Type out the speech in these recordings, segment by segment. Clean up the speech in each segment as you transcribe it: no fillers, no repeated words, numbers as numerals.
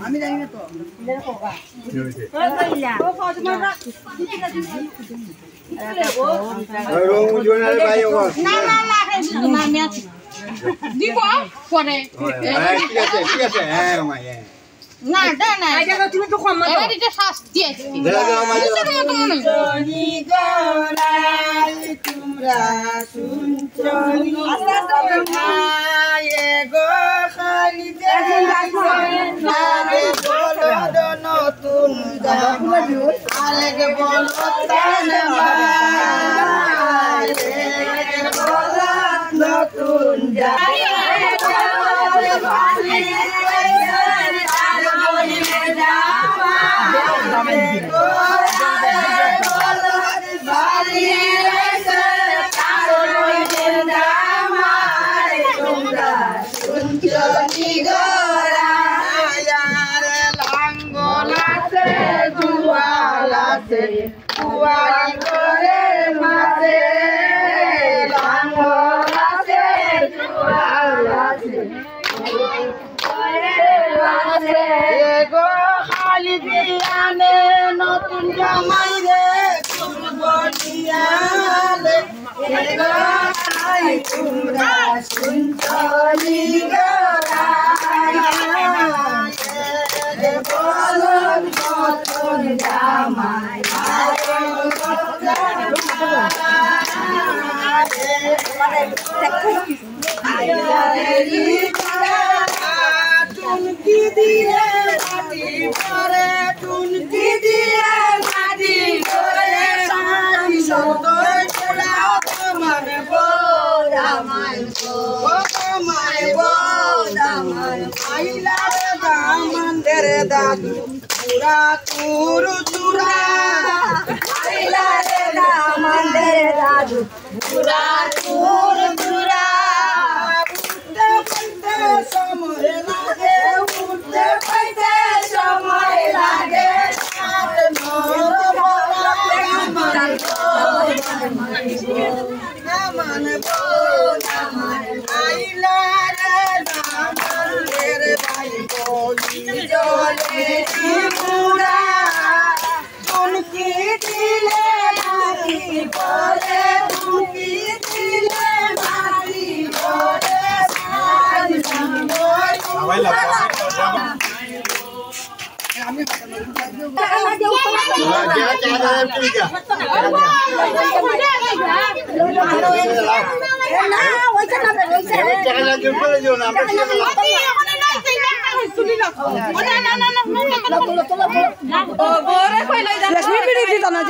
আমি জানি না তো দিব পরে ঠিক আছে হ্যাঁ না দে না এটা তুমি তো কম মত এটা শাস্তি আছে চলি গলাই তোমরা শুনছনি আয়ে গো খালি আরে বলো নতুন গান আরে বলো তান আরে বলো নতুন গান নতুন জামাই রে বলিয়ালে তোমরা শুনছনি বলো নতুন জামাই টুনকি দিয়ে মাটি পরে টুনকি দিয়ে মাটি পরে সারি সদয় পড়াও তোমার বোরামাই বোরামাই বোরামাই আইলা দামন্দের দাদু পুরা তুরু চুরা আইলা রে দামন্দের দাদু পুরা তুরু চুরা সময় লাগে উঠতে পাইতে সময় লাগে আইলা রে দামনের ভাই বলি জলে পুরা টুনকি দিলে মাটি পরে টুনকি দিলে মাটি পরে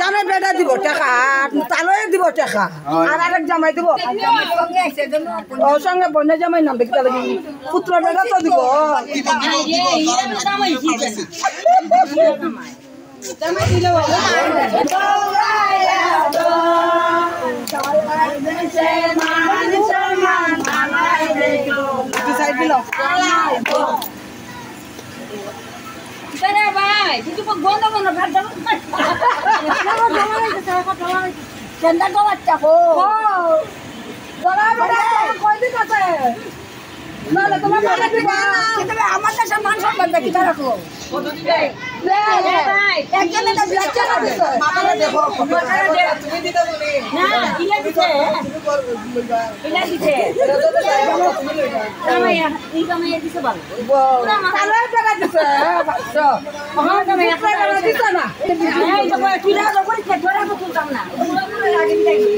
জামাই বেটা দিব টাকা তালয়ে দিব টাকা আর আরেক জামাই দিব ওর সঙ্গে বন্য জামাই নাম দেখতে লাগি পুত্র বেটা তো দিব জামাই দিল ভাই তুই বন্ধ বন্ধ ভাত দাও চন্দা গো বাচ্চা কো গলা বেটা কই দিন আছে না তোমার মালা দিবা তুমি আমার কাছে মান সম্মান দেখি রাখো কত দিবে লে ভাই একজনে না বাচ্চা না দিছে মামারে দেখো তুমি দিতে বলি না ইলা দিছে ইলা দিছে কামাইয়া এই কামাইয়া দিছে বল তালে টাকা দিছে বাচ্চা আমার কামাইয়া টাকা দিছে না এই তো কিলা করে খেতে রাখো তুলতাম না পুরো লাগি লাগি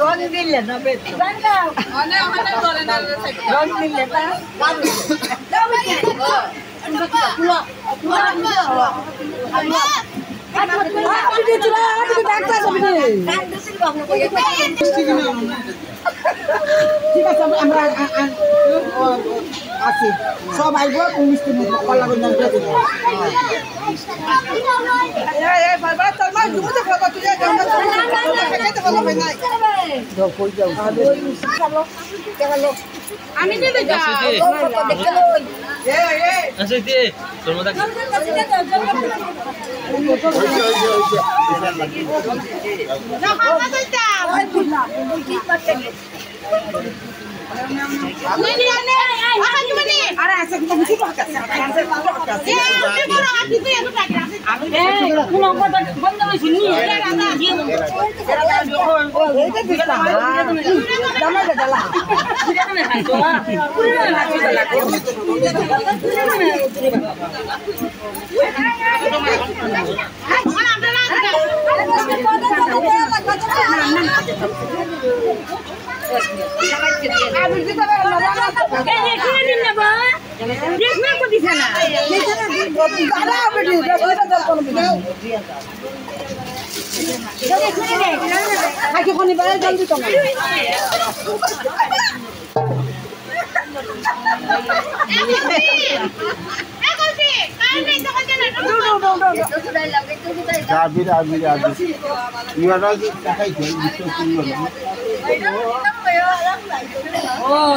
রং দিলে না বেশ রং দিলে তা ঠিক আছে আমরা আছি সব আইব মিষ্টি কলা গঞ্জাম দিয়ে দেবো আমি নিয়ে যাও তোর মধ্যে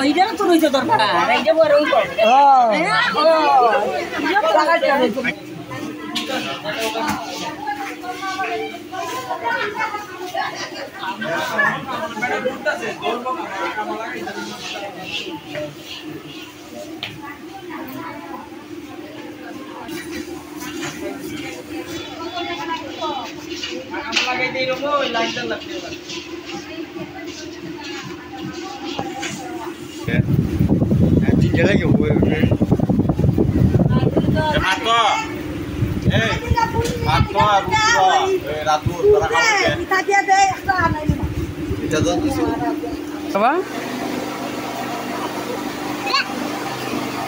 এটা তো রয়েছে দরকার এইটা বড়